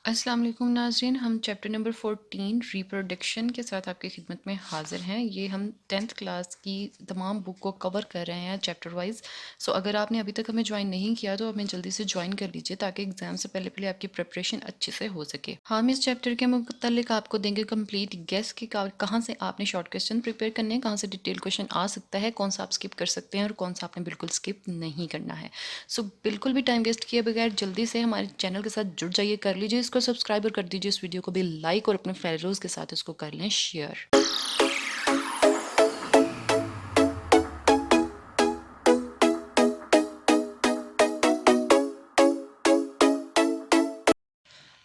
अस्सलाम वालेकुम नाज़रीन, हम चैप्टर नंबर 14 रिप्रोडक्शन के साथ आपकी खिदमत में हाज़िर हैं। ये हम 10th क्लास की तमाम बुक को कवर कर रहे हैं चैप्टर वाइज़। सो अगर आपने अभी तक हमें ज्वाइन नहीं किया तो हमें जल्दी से ज्वाइन कर लीजिए ताकि एग्ज़ाम से पहले पहले आपकी प्रिपरेशन अच्छे से हो सके। हम इस चैप्टर के मुतालिक आपको देंगे कंप्लीट गेस कि कहाँ से आपने शॉर्ट क्वेश्चन प्रिपेयर करने हैं, कहाँ से डिटेल क्वेश्चन आ सकता है, कौन सा आप स्किप कर सकते हैं और कौन सा आपने बिल्कुल स्किप नहीं करना है। सो बिल्कुल भी टाइम वेस्ट किए बगैर जल्दी से हमारे चैनल के साथ जुड़ जाइए, कर लीजिए इसको सब्सक्राइब और कर दीजिए इस वीडियो को भी लाइक और अपने फेलोज के साथ इसको कर लें शेयर।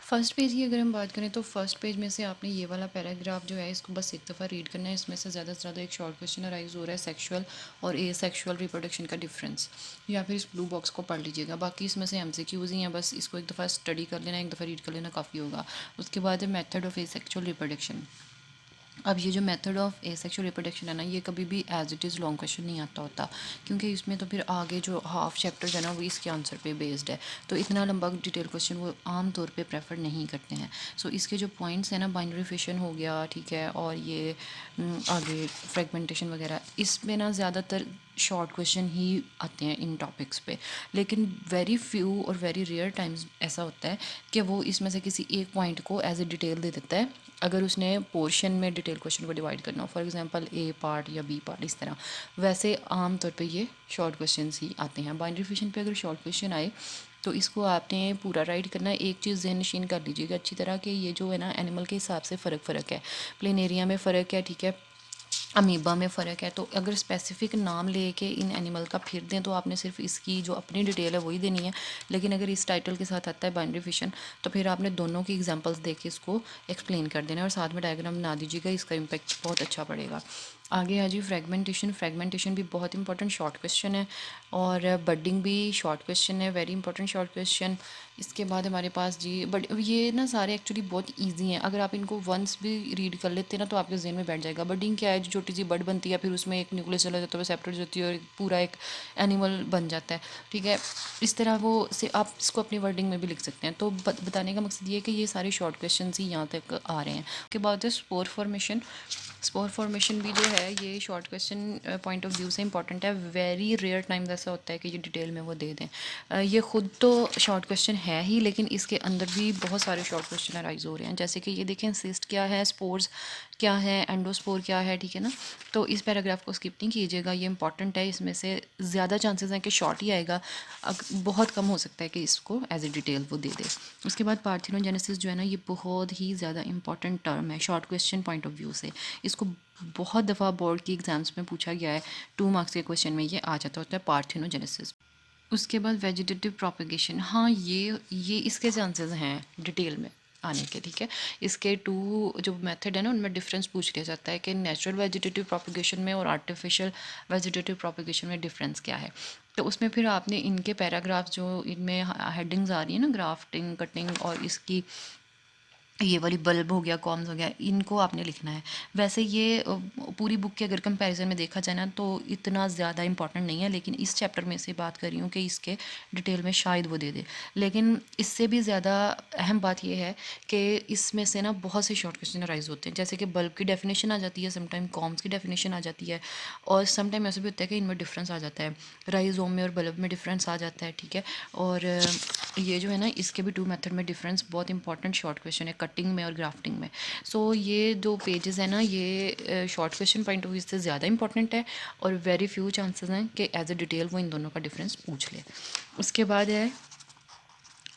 फर्स्ट पेज की अगर हम बात करें तो फर्स्ट पेज में से आपने ये वाला पैराग्राफ जो है इसको बस एक दफ़ा रीड करना है। इसमें से ज़्यादा से ज़्यादा एक शॉर्ट क्वेश्चन अराइज हो रहा है, सेक्सुअल और ए सेक्सुअल रिप्रोडक्शन का डिफरेंस, या फिर इस ब्लू बॉक्स को पढ़ लीजिएगा। बाकी इसमें से एमसीक्यूज ही हैं, बस इसको एक दफ़ा स्टडी कर लेना, एक दफ़ा रीड कर लेना काफ़ी होगा। उसके बाद है method of A sexual reproduction. अब ये जो मेथड ऑफ एसेक्सुअल रिप्रोडक्शन है ना, ये कभी भी as it is long question नहीं आता होता, क्योंकि इसमें तो फिर आगे जो हाफ चैप्टर है ना वो इसके आंसर पे बेस्ड है, तो इतना लंबा डिटेल क्वेश्चन वो आम तौर पे प्रेफर नहीं करते हैं। सो इसके जो पॉइंट्स हैं ना, बाइनरी फिशन हो गया, ठीक है, और ये आगे फ्रेगमेंटेशन वगैरह, इसमें ना ज़्यादातर शॉर्ट क्वेश्चन ही आते हैं इन टॉपिक्स पे। लेकिन वेरी फ्यू और वेरी रेयर टाइम्स ऐसा होता है कि वो इसमें से किसी एक पॉइंट को एज ए डिटेल दे देता है, अगर उसने पोर्शन में डिटेल क्वेश्चन को डिवाइड करना हो, फॉर एग्जांपल ए पार्ट या बी पार्ट इस तरह। वैसे आम तौर पे ये शॉर्ट क्वेश्चंस ही आते हैं। बाइनरी फिशन पे अगर शॉर्ट क्वेश्चन आए तो इसको आपने पूरा राइट करना है। एक चीज़ ज़हन नशीन कर लीजिएगा अच्छी तरह कि ये जो है ना एनिमल के हिसाब से फ़र्क है, प्लेनेरिया में फ़र्क है, ठीक है, अमीबा में फ़र्क है। तो अगर स्पेसिफिक नाम लेके इन एनिमल का फिर दें तो आपने सिर्फ इसकी जो अपनी डिटेल है वही देनी है। लेकिन अगर इस टाइटल के साथ आता है बाइनरी फिशन तो फिर आपने दोनों की एग्जांपल्स दे के इसको एक्सप्लेन कर देना है और साथ में डायग्राम बना दीजिएगा, इसका इम्पैक्ट बहुत अच्छा पड़ेगा। आगे है जी फ्रेगमेंटेशन। फ्रेगमेंटेशन भी बहुत इंपॉर्टेंट शॉर्ट क्वेश्चन है, और बडिंग भी शॉर्ट क्वेश्चन है, वेरी इंपॉर्टेंट शॉर्ट क्वेश्चन। इसके बाद हमारे पास जी बट ये ना सारे एक्चुअली बहुत इजी हैं, अगर आप इनको वंस भी रीड कर लेते हैं ना तो आपके जहन में बैठ जाएगा। बडिंग क्या है, जो छोटी सी बड बनती है, फिर उसमें एक न्यूक्लियस चला जाता है, सेपरेट होती है और पूरा एक एनिमल बन जाता है, ठीक है। इस तरह वो से आप इसको अपनी वर्डिंग में भी लिख सकते हैं। तो बताने का मकसद ये है कि ये सारे शॉर्ट क्वेश्चन ही यहाँ तक आ रहे हैं। उसके बाद है स्पोर फॉर्मेशन। स्पोर फॉर्मेशन भी जो है ये short question point of view से इंपॉर्टेंट है। वेरी रेयर टाइम्स ऐसा होता है कि ये डिटेल में वो दे दें। ये ख़ुद तो शॉर्ट क्वेश्चन है ही, लेकिन इसके अंदर भी बहुत सारे शॉर्ट क्वेश्चन अराइज हो रहे हैं, जैसे कि ये देखें, सिस्ट क्या है, स्पोर्स क्या है, एंडोस्पोर क्या है, ठीक है ना। तो इस पैराग्राफ को स्किप नहीं कीजिएगा, ये इंपॉर्टेंट है। इसमें से ज़्यादा चांसेस हैं कि शॉर्ट ही आएगा, बहुत कम हो सकता है कि इसको एज ए डिटेल वो दे दे। उसके बाद पार्थिनोजेनेसिस जो है ना, ये बहुत ही ज़्यादा इंपॉर्टेंट टर्म है short question point of view से। इसको बहुत दफ़ा बोर्ड की एग्ज़ाम्स में पूछा गया है, 2 मार्क्स के क्वेश्चन में ये आ जाता होता है पार्थिनोजेनेसिस। उसके बाद वेजिटेटिव प्रोपेगेशन, हाँ ये इसके चांसेस हैं डिटेल में आने के, ठीक है। इसके 2 जो मेथड है ना उनमें डिफरेंस पूछ लिया जाता है कि नेचुरल वेजिटेटिव प्रोपेगेशन में और आर्टिफिशियल वेजिटेटिव प्रोपेगेशन में डिफरेंस क्या है। तो उसमें फिर आपने इनके पैराग्राफ जो इनमें हेडिंग्स आ रही है ना, ग्राफ्टिंग, कटिंग और इसकी ये वाली बल्ब हो गया, कॉम्स हो गया, इनको आपने लिखना है। वैसे ये पूरी बुक के अगर कंपैरिजन में देखा जाए ना तो इतना ज़्यादा इंपॉर्टेंट नहीं है, लेकिन इस चैप्टर में से बात कर रही हूँ कि इसके डिटेल में शायद वो दे दे। लेकिन इससे भी ज़्यादा अहम बात यह है कि इसमें से ना बहुत से शॉर्ट क्वेश्चन राइज होते हैं, जैसे कि बल्ब की डेफिनेशन आ जाती है, समटाइम कॉम्स की डेफिनेशन आ जाती है, और समटाइम ऐसा भी होता है कि इनमें डिफरेंस आ जाता है, राइजोम में और बल्ब में डिफरेंस आ जाता है, ठीक है। और ये जो है ना इसके भी 2 मेथड में डिफरेंस बहुत इंपॉर्टेंट शॉर्ट क्वेश्चन है, कटिंग में और ग्राफ्टिंग में। सो ये 2 पेजेस है ना, ये short question point of view से ज़्यादा इंपॉर्टेंट है, और वेरी फ्यू चांसेस हैं कि एज ए डिटेल वो इन दोनों का डिफरेंस पूछ ले। उसके बाद है,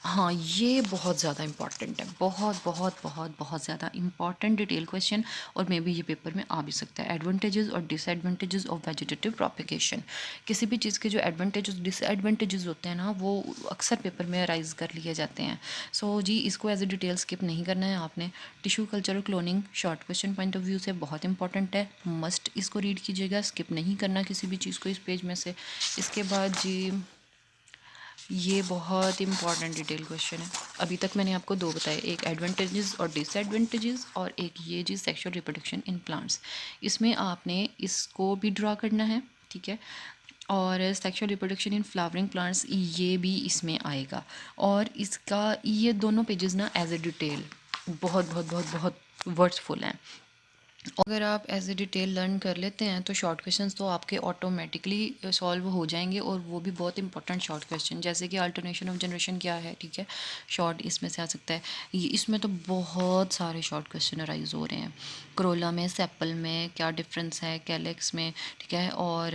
हाँ ये बहुत ज़्यादा इंपॉर्टेंट है, बहुत बहुत बहुत बहुत ज़्यादा इंपॉर्टेंट डिटेल क्वेश्चन, और मे बी ये पेपर में आ भी सकता है। एडवांटेजेस और डिसएडवांटेजेस ऑफ वेजिटेटिव प्रोपेगेशन। किसी भी चीज़ के जो एडवांटेजेस डिसएडवांटेजेस होते हैं ना वो अक्सर पेपर में राइज कर लिए जाते हैं। सो जी इसको एज ए डिटेल स्किप नहीं करना है आपने। टिश्यू कल्चर और cloning short question point of view से बहुत इंपॉर्टेंट है, मस्ट इसको रीड कीजिएगा, स्किप नहीं करना किसी भी चीज़ को इस पेज में से। इसके बाद जी ये बहुत इंपॉर्टेंट डिटेल क्वेश्चन है। अभी तक मैंने आपको 2 बताए, एक एडवांटेजेस और डिसएडवांटेजेस, और एक ये जी सेक्सुअल रिप्रोडक्शन इन प्लांट्स। इसमें आपने इसको भी ड्रा करना है, ठीक है। और sexual reproduction in flowering plants ये भी इसमें आएगा। और इसका ये दोनों पेजेस ना एज ए डिटेल बहुत बहुत बहुत बहुत वर्थफुल हैं। अगर आप एज ए डिटेल लर्न कर लेते हैं तो शॉर्ट क्वेश्चंस तो आपके ऑटोमेटिकली सॉल्व हो जाएंगे, और वो भी बहुत इंपॉर्टेंट शॉर्ट क्वेश्चन, जैसे कि अल्टरनेशन ऑफ जनरेशन क्या है, ठीक है, शॉर्ट इसमें से आ सकता है। ये इसमें तो बहुत सारे शॉर्ट क्वेश्चन अराइज हो रहे हैं। करोला में, सेपल में क्या डिफरेंस है, कैलेक्स में, ठीक है, और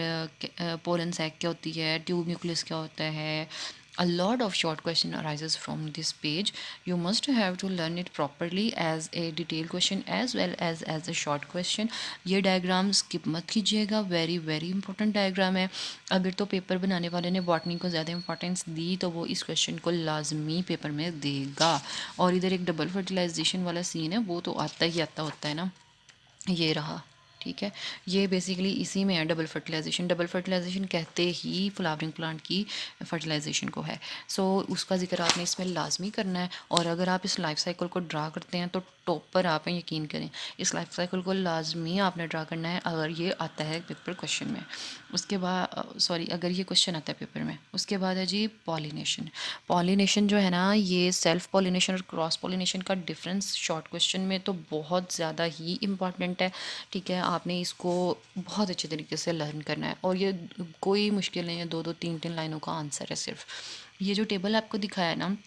पोलन सैक क्या होती है, ट्यूब न्यूक्लियस क्या होता है। A lot of short question arises from this page. You must have to learn it properly as a detailed question as well as a short question. ये डायग्राम स्किप मत कीजिएगा, very very important diagram है। अगर तो paper बनाने वाले ने botany को ज़्यादा इंपॉर्टेंस दी तो वो इस क्वेश्चन को लाजमी पेपर में देगा। और इधर एक डबल फर्टिलाइजेशन वाला सीन है, वो तो आता ही आता होता है ना, ये रहा, ठीक है। ये बेसिकली इसी में है डबल फर्टिलाइजेशन। डबल फर्टिलाइजेशन कहते ही फ्लावरिंग प्लांट की फर्टिलाइजेशन को है। सो उसका जिक्र आपने इसमें लाजमी करना है। और अगर आप इस लाइफ साइकिल को ड्रा करते हैं तो टॉपर आप हैं, यकीन करें। इस लाइफ साइकिल को लाजमी आपने ड्रा करना है अगर ये आता है पेपर क्वेश्चन में। उसके बाद अगर ये क्वेश्चन आता है पेपर में। उसके बाद है जी पॉलिनेशन। पॉलिनेशन जो है ना, ये सेल्फ पॉलिनेशन और क्रॉस पॉलिनेशन का डिफरेंस शॉर्ट क्वेश्चन में तो बहुत ज़्यादा ही इम्पॉर्टेंट है, ठीक है। आपने इसको बहुत अच्छे तरीके से लर्न करना है, और ये कोई मुश्किल नहीं है, दो दो तीन तीन लाइनों का आंसर है सिर्फ। ये जो टेबल आपको दिखाया है ना,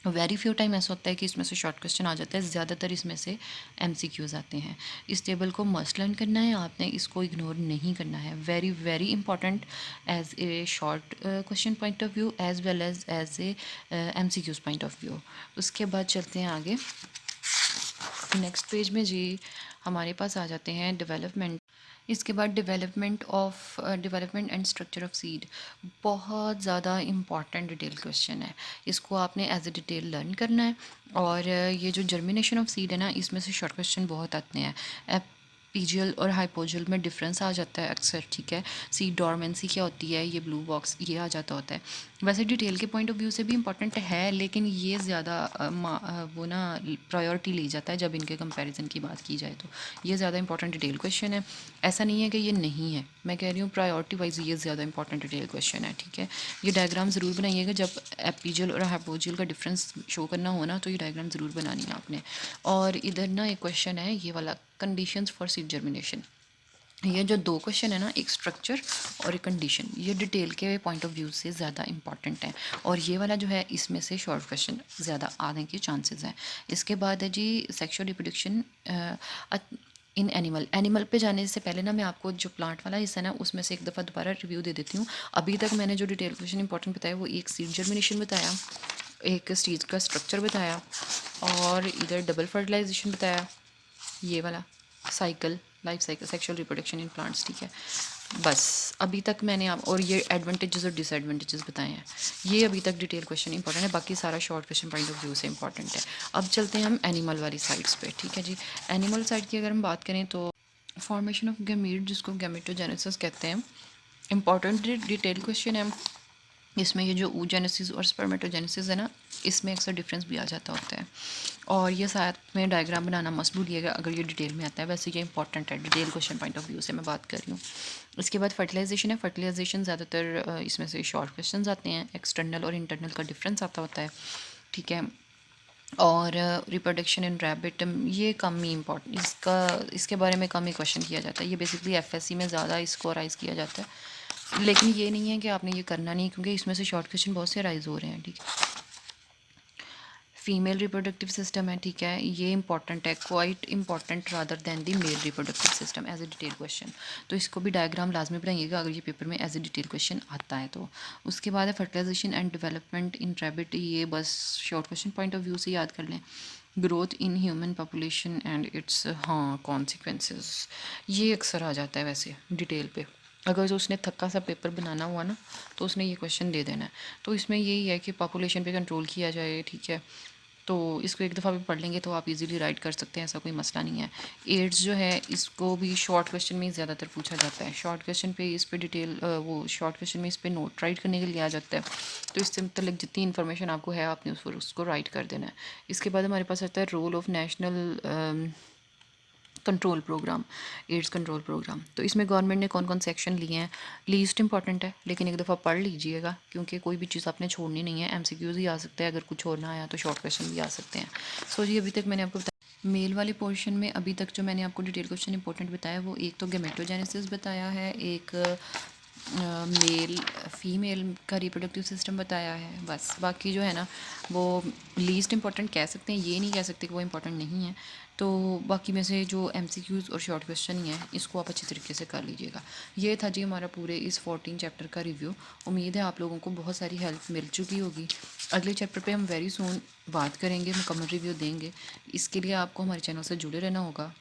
वेरी फ्यू टाइम ऐसा होता है कि इसमें से शॉर्ट क्वेश्चन आ जाता है, ज़्यादातर इसमें से एमसीक्यूज आते हैं। इस टेबल को मस्ट लर्न करना है आपने, इसको इग्नोर नहीं करना है। Very very important as a short question point of view as well as a MCQs point of view. उसके बाद चलते हैं आगे। नेक्स्ट पेज में जी हमारे पास आ जाते हैं डेवलपमेंट। इसके बाद development and structure of seed, बहुत ज़्यादा इम्पॉर्टेंट डिटेल क्वेश्चन है। इसको आपने एज ए डिटेल लर्न करना है। और ये जो जर्मिनेशन ऑफ सीड है ना, इसमें से शॉर्ट क्वेश्चन बहुत आते हैं। एपीजियल और हाइपोजियल में डिफरेंस आ जाता है अक्सर, ठीक है। सीड डॉर्मेंसी क्या होती है, ये ब्लू बॉक्स ये आ जाता होता है। वैसे डिटेल के पॉइंट ऑफ व्यू से भी इम्पॉर्टेंट है, लेकिन ये ज़्यादा वो ना प्रायोरिटी ली जाता है जब इनके कंपैरिजन की बात की जाए तो। ये ज़्यादा इंपॉर्टेंट डिटेल क्वेश्चन है, ऐसा नहीं है कि ये नहीं है, मैं कह रही हूँ प्रायोरिटी वाइज ये ज़्यादा इंपॉर्टेंट डिटेल क्वेश्चन है, ठीक है। ये डायग्राम ज़रूर बनाइएगा, जब एपीजियल और हाइपोजियल का डिफरेंस शो करना हो ना, तो ये डायग्राम ज़रूर बनानी है आपने। और इधर ना एक क्वेश्चन है ये वाला, कंडीशंस फॉर सीड जर्मिनेशन। ये जो दो क्वेश्चन है ना, एक स्ट्रक्चर और एक कंडीशन, ये डिटेल के पॉइंट ऑफ व्यू से ज़्यादा इंपॉर्टेंट है। और ये वाला जो है इसमें से शॉर्ट क्वेश्चन ज़्यादा आने के चांसेस हैं। इसके बाद है जी सेक्सुअल रिप्रोडक्शन इन एनिमल पे जाने से पहले ना, मैं आपको जो प्लांट वाला हिस्सा है ना, उसमें से एक दफ़ा दोबारा रिव्यू दे देती हूँ। अभी तक मैंने जो डिटेल क्वेश्चन इंपॉर्टेंट बताया वो एक सीड जर्मिनेशन बताया, एक स्टेज का स्ट्रक्चर बताया, और इधर डबल फर्टिलाइजेशन बताया, ये वाला cycle, life cycle, sexual reproduction in plants, ठीक है। बस अभी तक मैंने आप, और ये एडवांटेजेस और डिसएडवांटेजेस बताए हैं। ये अभी तक डिटेल क्वेश्चन इंपॉर्टेंट है, बाकी सारा short question point of view से इंपॉर्टेंट है। अब चलते हैं हम एनिमल वाली साइड्स पे, ठीक है जी। एनिमल साइड की अगर हम बात करें तो फॉर्मेशन ऑफ गैमीट, जिसको गैमेटोजेनेसिस कहते हैं, इंपॉर्टेंट डिटेल क्वेश्चन है। इसमें ये जो oogenesis और spermatogenesis है ना, इसमें अक्सर डिफरेंस भी आ जाता होता है। और ये साथ में डायग्राम बनाना मस्त भूलिएगा अगर ये डिटेल में आता है, वैसे ये इंपॉर्टेंट है detail question point of view से मैं बात कर रही हूँ। इसके बाद फर्टिलाइजेशन है। फर्टिलाइजेशन ज़्यादातर इसमें से शॉर्ट क्वेश्चन आते हैं, एक्सटर्नल और इंटरनल का डिफरेंस आता होता है, ठीक है। और रिप्रोडक्शन इन रैबिट, ये कम ही इम्पॉर्टेंट, इसके बारे में कम ही क्वेश्चन किया जाता है। ये बेसिकली एफएससी में ज़्यादा इसको राइज किया जाता है, लेकिन ये नहीं है कि आपने ये करना नहीं, क्योंकि इसमें से शॉर्ट क्वेश्चन बहुत से राइज हो रहे हैं, ठीक है। फीमेल रिप्रोडक्टिव सिस्टम है, ठीक है, ये इंपॉर्टेंट है, quite important rather than the male reproductive system as a detail question. तो इसको भी डायग्राम लाजमी बनाइएगा अगर ये पेपर में एज ए डिटेल क्वेश्चन आता है तो। उसके बाद है fertilisation and development in rabbit, ये बस short question point of view से याद कर लें। Growth in human population and its consequences, ये अक्सर आ जाता है वैसे डिटेल पे। अगर जो उसने थक्का सा पेपर बनाना हुआ ना, तो उसने ये क्वेश्चन दे देना है। तो इसमें यही है कि पॉपुलेशन पे कंट्रोल किया जाए, ठीक है। तो इसको एक दफ़ा भी पढ़ लेंगे तो आप इजीली राइट कर सकते हैं, ऐसा कोई मसला नहीं है। एड्स जो है इसको भी शॉर्ट क्वेश्चन में ही ज़्यादातर पूछा जाता है। शॉर्ट क्वेश्चन पे इस पे डिटेल वो शॉर्ट क्वेश्चन में इस पे नोट राइट करने के लिए आ जाता है। तो इससे मतलब जितनी इन्फॉर्मेशन आपको है आपने उसको राइट कर देना है। इसके बाद हमारे पास आता है role of national control programme, AIDS control programme. तो इसमें गवर्नमेंट ने कौन कौन से एक्शन लिए हैं, लीस्ट इंपॉर्टेंट है लेकिन एक दफ़ा पढ़ लीजिएगा क्योंकि कोई भी चीज़ आपने छोड़नी नहीं है। एमसीक्यूज़ ही आ सकते हैं, अगर कुछ और ना आया तो शॉर्ट क्वेश्चन भी आ सकते हैं। सो जी अभी तक मैंने आपको बताया मेल वाले पोर्शन में, अभी तक जो मैंने आपको डिटेल क्वेश्चन इंपॉर्टेंट बताया वो एक तो गेमेटोजेनेसिस बताया है, एक मेल फीमेल का रिप्रोडक्टिव सिस्टम बताया है, बस। बाकी जो है ना वो लीस्ट इंपॉर्टेंट कह सकते हैं, ये नहीं कह सकते कि वो इंपॉर्टेंट नहीं है। तो बाकी में से जो एमसीक्यूज़ और शॉर्ट क्वेश्चन ही हैं इसको आप अच्छी तरीके से कर लीजिएगा। ये था जी हमारा पूरे इस 14 चैप्टर का रिव्यू। उम्मीद है आप लोगों को बहुत सारी हेल्प मिल चुकी होगी। अगले चैप्टर पे हम वेरी सून बात करेंगे, मुकम्मल रिव्यू देंगे। इसके लिए आपको हमारे चैनल से जुड़े रहना होगा।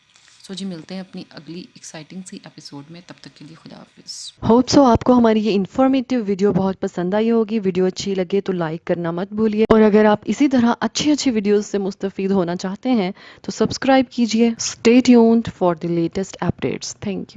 सो जी मिलते हैं अपनी अगली एक्साइटिंग सी एपिसोड में, तब तक के लिए खुदा हाफिज़। होप सो आपको हमारी ये इन्फॉर्मेटिव वीडियो बहुत पसंद आई होगी। वीडियो अच्छी लगे तो लाइक करना मत भूलिए, और अगर आप इसी तरह अच्छी अच्छी वीडियोस से मुस्तफ़ीद होना चाहते हैं तो सब्सक्राइब कीजिए। Stay tuned for the latest updates. Thank you.